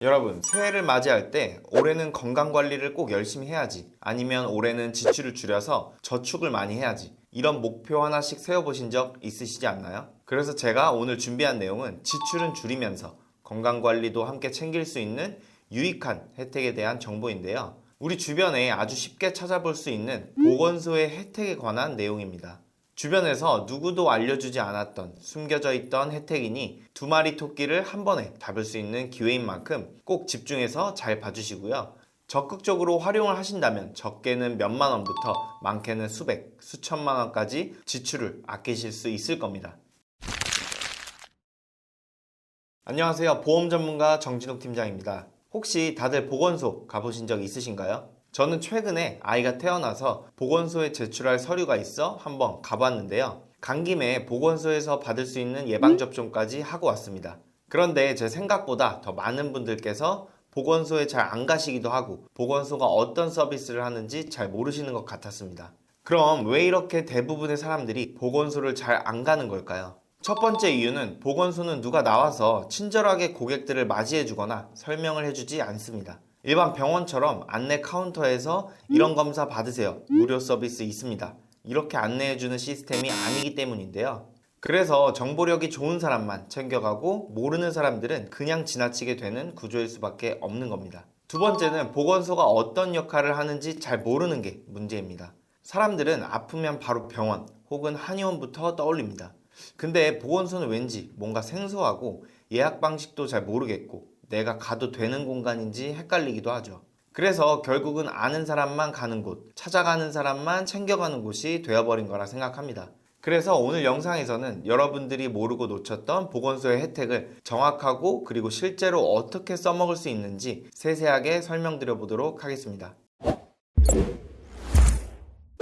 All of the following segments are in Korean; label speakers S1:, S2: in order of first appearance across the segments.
S1: 여러분, 새해를 맞이할 때 올해는 건강관리를 꼭 열심히 해야지, 아니면 올해는 지출을 줄여서 저축을 많이 해야지, 이런 목표 하나씩 세워보신 적 있으시지 않나요? 그래서 제가 오늘 준비한 내용은 지출은 줄이면서 건강관리도 함께 챙길 수 있는 유익한 혜택에 대한 정보인데요. 우리 주변에 아주 쉽게 찾아볼 수 있는 보건소의 혜택에 관한 내용입니다. 주변에서 누구도 알려주지 않았던 숨겨져 있던 혜택이니 두 마리 토끼를 한 번에 잡을 수 있는 기회인 만큼 꼭 집중해서 잘 봐주시고요. 적극적으로 활용을 하신다면 적게는 몇만 원부터 많게는 수백, 수천만 원까지 지출을 아끼실 수 있을 겁니다. 안녕하세요. 보험 전문가 정진욱 팀장입니다. 혹시 다들 보건소 가보신 적 있으신가요? 저는 최근에 아이가 태어나서 보건소에 제출할 서류가 있어 한번 가봤는데요. 간 김에 보건소에서 받을 수 있는 예방접종까지 하고 왔습니다. 그런데 제 생각보다 더 많은 분들께서 보건소에 잘 안 가시기도 하고 보건소가 어떤 서비스를 하는지 잘 모르시는 것 같았습니다. 그럼 왜 이렇게 대부분의 사람들이 보건소를 잘 안 가는 걸까요? 첫 번째 이유는 보건소는 누가 나와서 친절하게 고객들을 맞이해주거나 설명을 해주지 않습니다. 일반 병원처럼 안내 카운터에서 이런 검사 받으세요, 무료 서비스 있습니다, 이렇게 안내해주는 시스템이 아니기 때문인데요. 그래서 정보력이 좋은 사람만 챙겨가고 모르는 사람들은 그냥 지나치게 되는 구조일 수밖에 없는 겁니다. 두 번째는 보건소가 어떤 역할을 하는지 잘 모르는 게 문제입니다. 사람들은 아프면 바로 병원 혹은 한의원부터 떠올립니다. 근데 보건소는 왠지 뭔가 생소하고 예약 방식도 잘 모르겠고 내가 가도 되는 공간인지 헷갈리기도 하죠. 그래서 결국은 아는 사람만 가는 곳, 찾아가는 사람만 챙겨가는 곳이 되어버린 거라 생각합니다. 그래서 오늘 영상에서는 여러분들이 모르고 놓쳤던 보건소의 혜택을 정확하고 그리고 실제로 어떻게 써먹을 수 있는지 세세하게 설명드려 보도록 하겠습니다.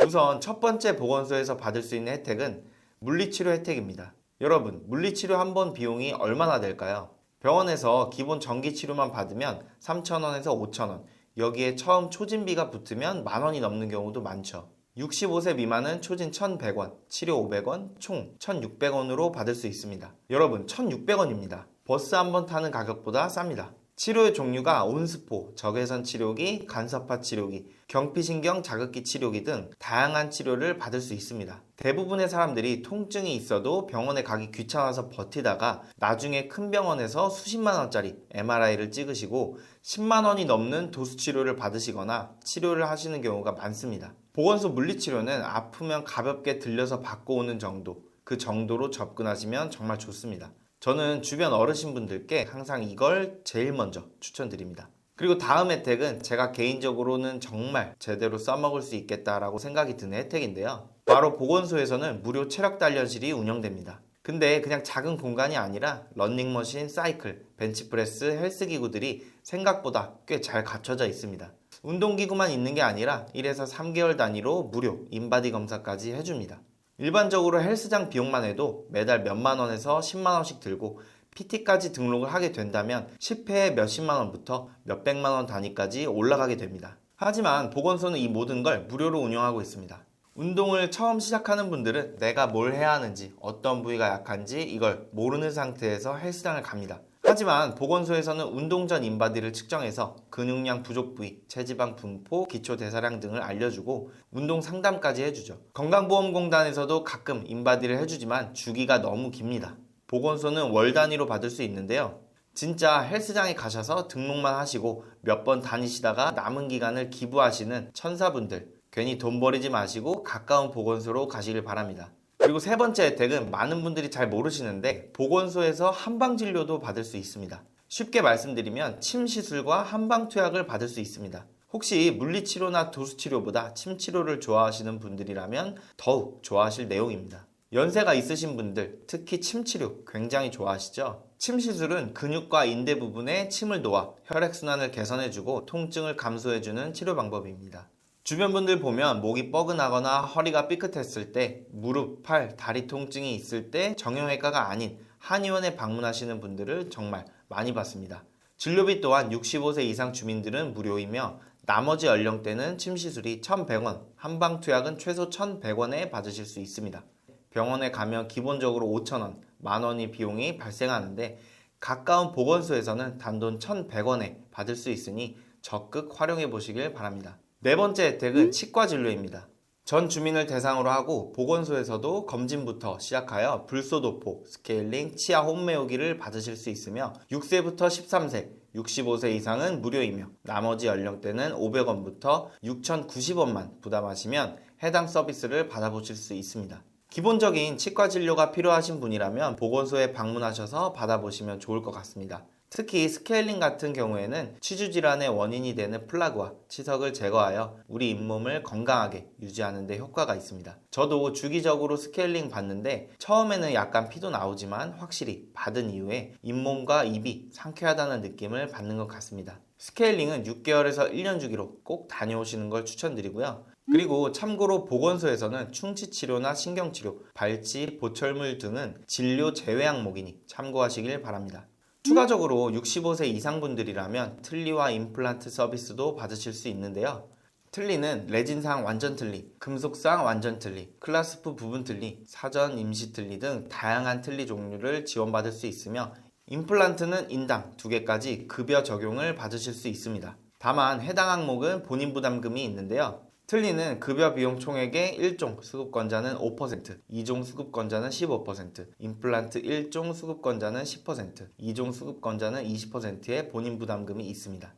S1: 우선 첫 번째 보건소에서 받을 수 있는 혜택은 물리치료 혜택입니다. 여러분, 물리치료 한 번 비용이 얼마나 될까요? 병원에서 기본 전기치료만 받으면 3,000원에서 5,000원, 여기에 처음 초진비가 붙으면 만원이 넘는 경우도 많죠. 65세 미만은 초진 1,100원, 치료 500원, 총 1,600원으로 받을 수 있습니다. 여러분, 1,600원입니다. 버스 한 번 타는 가격보다 쌉니다. 치료의 종류가 온스포, 적외선 치료기, 간섭파 치료기, 경피신경 자극기 치료기 등 다양한 치료를 받을 수 있습니다. 대부분의 사람들이 통증이 있어도 병원에 가기 귀찮아서 버티다가 나중에 큰 병원에서 수십만 원짜리 MRI를 찍으시고 10만 원이 넘는 도수치료를 받으시거나 치료를 하시는 경우가 많습니다. 보건소 물리치료는 아프면 가볍게 들려서 받고 오는 정도, 그 정도로 접근하시면 정말 좋습니다. 저는 주변 어르신분들께 항상 이걸 제일 먼저 추천드립니다. 그리고 다음 혜택은 제가 개인적으로는 정말 제대로 써먹을 수 있겠다라고 생각이 드는 혜택인데요. 바로 보건소에서는 무료 체력 단련실이 운영됩니다. 근데 그냥 작은 공간이 아니라 러닝머신, 사이클, 벤치프레스, 헬스기구들이 생각보다 꽤 잘 갖춰져 있습니다. 운동기구만 있는 게 아니라 1에서 3개월 단위로 무료 인바디 검사까지 해줍니다. 일반적으로 헬스장 비용만 해도 매달 몇만 원에서 10만 원씩 들고 PT까지 등록을 하게 된다면 10회에 몇십만 원부터 몇백만 원 단위까지 올라가게 됩니다. 하지만 보건소는 이 모든 걸 무료로 운영하고 있습니다. 운동을 처음 시작하는 분들은 내가 뭘 해야 하는지, 어떤 부위가 약한지 이걸 모르는 상태에서 헬스장을 갑니다. 하지만 보건소에서는 운동 전 인바디를 측정해서 근육량 부족 부위, 체지방 분포, 기초 대사량 등을 알려주고 운동 상담까지 해주죠. 건강보험공단에서도 가끔 인바디를 해주지만 주기가 너무 깁니다. 보건소는 월 단위로 받을 수 있는데요. 진짜 헬스장에 가셔서 등록만 하시고 몇 번 다니시다가 남은 기간을 기부하시는 천사분들, 괜히 돈 버리지 마시고 가까운 보건소로 가시길 바랍니다. 그리고 세 번째 혜택은 많은 분들이 잘 모르시는데 보건소에서 한방진료도 받을 수 있습니다. 쉽게 말씀드리면 침 시술과 한방투약을 받을 수 있습니다. 혹시 물리치료나 도수치료보다 침치료를 좋아하시는 분들이라면 더욱 좋아하실 내용입니다. 연세가 있으신 분들, 특히 침치료 굉장히 좋아하시죠? 침 시술은 근육과 인대 부분에 침을 놓아 혈액순환을 개선해주고 통증을 감소해주는 치료 방법입니다. 주변 분들 보면 목이 뻐근하거나 허리가 삐끗했을 때, 무릎, 팔, 다리 통증이 있을 때 정형외과가 아닌 한의원에 방문하시는 분들을 정말 많이 봤습니다. 진료비 또한 65세 이상 주민들은 무료이며 나머지 연령대는 침 시술이 1,100원, 한방투약은 최소 1,100원에 받으실 수 있습니다. 병원에 가면 기본적으로 5,000원, 만원의 비용이 발생하는데 가까운 보건소에서는 단돈 1,100원에 받을 수 있으니 적극 활용해 보시길 바랍니다. 네 번째 혜택은 치과 진료입니다. 전 주민을 대상으로 하고 보건소에서도 검진부터 시작하여 불소도포, 스케일링, 치아 홈메오기를 받으실 수 있으며 6세부터 13세, 65세 이상은 무료이며 나머지 연령대는 500원부터 6,090원만 부담하시면 해당 서비스를 받아보실 수 있습니다. 기본적인 치과 진료가 필요하신 분이라면 보건소에 방문하셔서 받아보시면 좋을 것 같습니다. 특히 스케일링 같은 경우에는 치주 질환의 원인이 되는 플라그와 치석을 제거하여 우리 잇몸을 건강하게 유지하는 데 효과가 있습니다. 저도 주기적으로 스케일링 받는데 처음에는 약간 피도 나오지만 확실히 받은 이후에 잇몸과 입이 상쾌하다는 느낌을 받는 것 같습니다. 스케일링은 6개월에서 1년 주기로 꼭 다녀오시는 걸 추천드리고요. 그리고 참고로 보건소에서는 충치치료나 신경치료, 발치, 보철물 등은 진료 제외 항목이니 참고하시길 바랍니다. 추가적으로 65세 이상 분들이라면 틀니와 임플란트 서비스도 받으실 수 있는데요. 틀니는 레진상 완전 틀니, 금속상 완전 틀니, 클라스프 부분 틀니, 사전 임시 틀니 등 다양한 틀니 종류를 지원받을 수 있으며 임플란트는 인당 2개까지 급여 적용을 받으실 수 있습니다. 다만 해당 항목은 본인 부담금이 있는데요. 틀니는 급여 비용 총액의 1종 수급권자는 5%, 2종 수급권자는 15%, 임플란트 1종 수급권자는 10%, 2종 수급권자는 20%의 본인 부담금이 있습니다.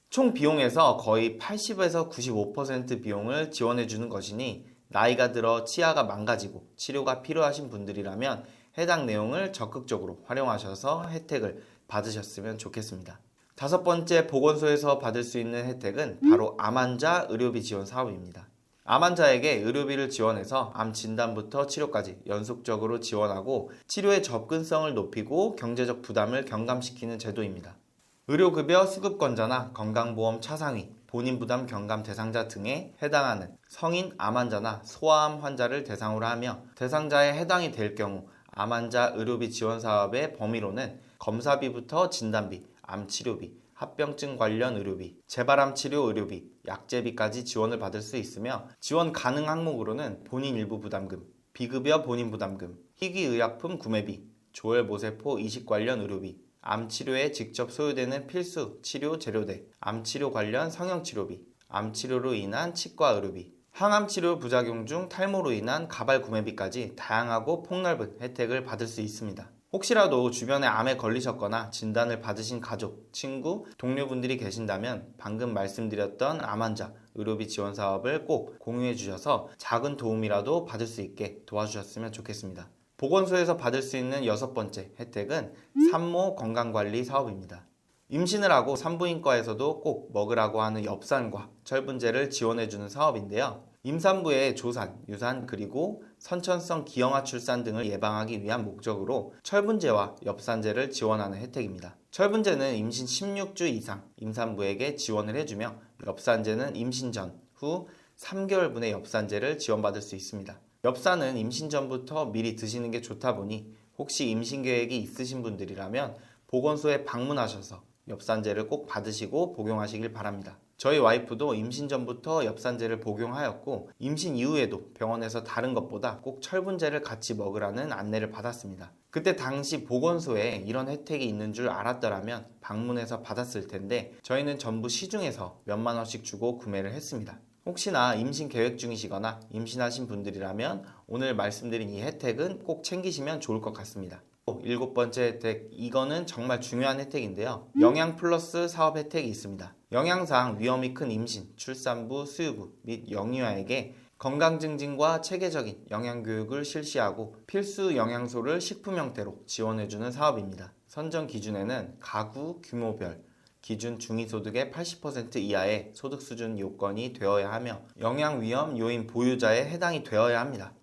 S1: 총 비용에서 거의 80에서 95% 비용을 지원해 주는 것이니 나이가 들어 치아가 망가지고 치료가 필요하신 분들이라면 해당 내용을 적극적으로 활용하셔서 혜택을 받으셨으면 좋겠습니다. 다섯 번째 보건소에서 받을 수 있는 혜택은 바로 암 환자 의료비 지원 사업입니다. 암 환자에게 의료비를 지원해서 암 진단부터 치료까지 연속적으로 지원하고 치료의 접근성을 높이고 경제적 부담을 경감시키는 제도입니다. 의료급여 수급권자나 건강보험 차상위, 본인 부담 경감 대상자 등에 해당하는 성인 암 환자나 소아암 환자를 대상으로 하며 대상자에 해당이 될 경우 암 환자 의료비 지원 사업의 범위로는 검사비부터 진단비, 암치료비, 합병증 관련 의료비, 재발암 치료 의료비, 약제비까지 지원을 받을 수 있으며 지원 가능 항목으로는 본인 일부 부담금, 비급여 본인 부담금, 희귀의약품 구매비, 조혈모세포 이식 관련 의료비, 암치료에 직접 소요되는 필수 치료 재료대, 암치료 관련 성형치료비, 암치료로 인한 치과 의료비, 항암치료 부작용 중 탈모로 인한 가발 구매비까지 다양하고 폭넓은 혜택을 받을 수 있습니다. 혹시라도 주변에 암에 걸리셨거나 진단을 받으신 가족, 친구, 동료분들이 계신다면 방금 말씀드렸던 암 환자 의료비 지원 사업을 꼭 공유해 주셔서 작은 도움이라도 받을 수 있게 도와주셨으면 좋겠습니다. 보건소에서 받을 수 있는 여섯 번째 혜택은 산모 건강관리 사업입니다. 임신을 하고 산부인과에서도 꼭 먹으라고 하는 엽산과 철분제를 지원해주는 사업인데요. 임산부의 조산, 유산, 그리고 선천성 기형아 출산 등을 예방하기 위한 목적으로 철분제와 엽산제를 지원하는 혜택입니다. 철분제는 임신 16주 이상 임산부에게 지원을 해주며 엽산제는 임신 전, 후 3개월분의 엽산제를 지원받을 수 있습니다. 엽산은 임신 전부터 미리 드시는 게 좋다 보니 혹시 임신 계획이 있으신 분들이라면 보건소에 방문하셔서 엽산제를 꼭 받으시고 복용하시길 바랍니다. 저희 와이프도 임신 전부터 엽산제를 복용하였고 임신 이후에도 병원에서 다른 것보다 꼭 철분제를 같이 먹으라는 안내를 받았습니다. 그때 당시 보건소에 이런 혜택이 있는 줄 알았더라면 방문해서 받았을 텐데 저희는 전부 시중에서 몇만 원씩 주고 구매를 했습니다. 혹시나 임신 계획 중이시거나 임신하신 분들이라면 오늘 말씀드린 이 혜택은 꼭 챙기시면 좋을 것 같습니다. 일곱 번째 혜택, 이거는 정말 중요한 혜택인데요. 영양 플러스 사업 혜택이 있습니다. 영양상 위험이 큰 임신, 출산부, 수유부 및 영유아에게 건강 증진과 체계적인 영양 교육을 실시하고 필수 영양소를 식품 형태로 지원해주는 사업입니다. 선정 기준에는 가구 규모별 기준 중위소득의 80% 이하의 소득 수준 요건이 되어야 하며 영양 위험 요인 보유자에 해당이 되어야 합니다.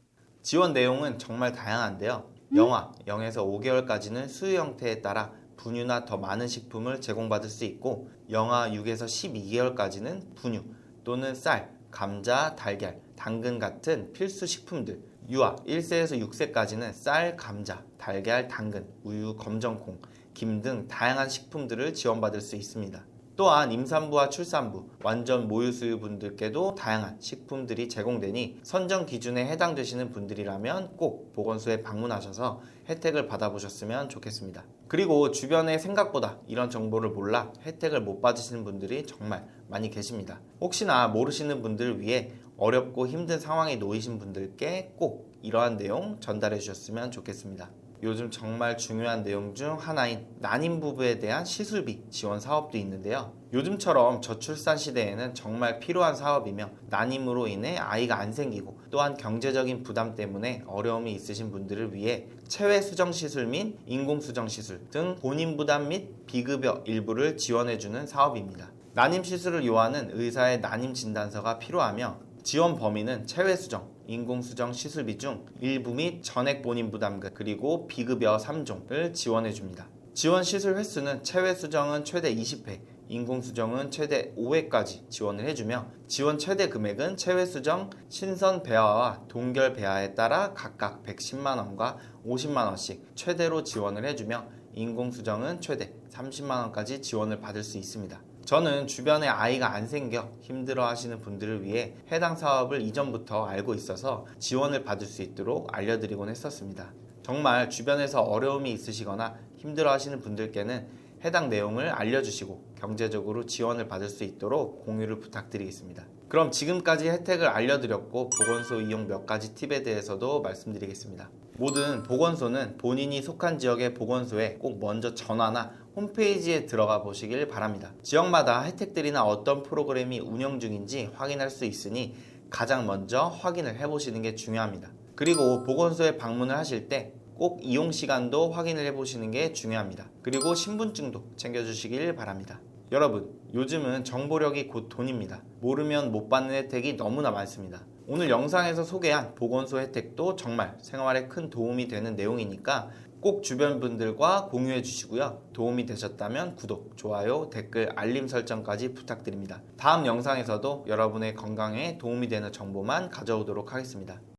S1: 지원 내용은 정말 다양한데요. 영아 0에서 5개월까지는 수유 형태에 따라 분유나 더 많은 식품을 제공받을 수 있고 영아 6에서 12개월까지는 분유 또는 쌀, 감자, 달걀, 당근 같은 필수 식품들, 유아 1세에서 6세까지는 쌀, 감자, 달걀, 당근, 우유, 검정콩, 김 등 다양한 식품들을 지원받을 수 있습니다. 또한 임산부와 출산부, 완전 모유수유 분들께도 다양한 식품들이 제공되니 선정 기준에 해당되시는 분들이라면 꼭 보건소에 방문하셔서 혜택을 받아보셨으면 좋겠습니다. 그리고 주변에 생각보다 이런 정보를 몰라 혜택을 못 받으시는 분들이 정말 많이 계십니다. 혹시나 모르시는 분들을 위해 어렵고 힘든 상황에 놓이신 분들께 꼭 이러한 내용 전달해 주셨으면 좋겠습니다. 요즘 정말 중요한 내용 중 하나인 난임 부부에 대한 시술비 지원 사업도 있는데요. 요즘처럼 저출산 시대에는 정말 필요한 사업이며 난임으로 인해 아이가 안 생기고 또한 경제적인 부담 때문에 어려움이 있으신 분들을 위해 체외 수정 시술 및 인공 수정 시술 등 본인 부담 및 비급여 일부를 지원해주는 사업입니다. 난임 시술을 요하는 의사의 난임 진단서가 필요하며 지원 범위는 체외 수정, 인공 수정 시술비 중 일부 및 전액 본인 부담금 그리고 비급여 3종을 지원해 줍니다. 지원 시술 횟수는 체외 수정은 최대 20회, 인공 수정은 최대 5회까지 지원을 해주며 지원 최대 금액은 체외 수정 신선 배아와 동결 배아에 따라 각각 110만 원과 50만 원씩 최대로 지원을 해주며 인공 수정은 최대 30만 원까지 지원을 받을 수 있습니다. 저는 주변에 아이가 안 생겨 힘들어 하시는 분들을 위해 해당 사업을 이전부터 알고 있어서 지원을 받을 수 있도록 알려드리곤 했었습니다. 정말 주변에서 어려움이 있으시거나 힘들어 하시는 분들께는 해당 내용을 알려주시고 경제적으로 지원을 받을 수 있도록 공유를 부탁드리겠습니다. 그럼 지금까지 혜택을 알려드렸고 보건소 이용 몇 가지 팁에 대해서도 말씀드리겠습니다. 모든 보건소는 본인이 속한 지역의 보건소에 꼭 먼저 전화나 홈페이지에 들어가 보시길 바랍니다. 지역마다 혜택들이나 어떤 프로그램이 운영 중인지 확인할 수 있으니 가장 먼저 확인을 해보시는 게 중요합니다. 그리고 보건소에 방문을 하실 때 꼭 이용 시간도 확인을 해보시는 게 중요합니다. 그리고 신분증도 챙겨주시길 바랍니다. 여러분, 요즘은 정보력이 곧 돈입니다. 모르면 못 받는 혜택이 너무나 많습니다. 오늘 영상에서 소개한 보건소 혜택도 정말 생활에 큰 도움이 되는 내용이니까 꼭 주변 분들과 공유해 주시고요. 도움이 되셨다면 구독, 좋아요, 댓글, 알림 설정까지 부탁드립니다. 다음 영상에서도 여러분의 건강에 도움이 되는 정보만 가져오도록 하겠습니다.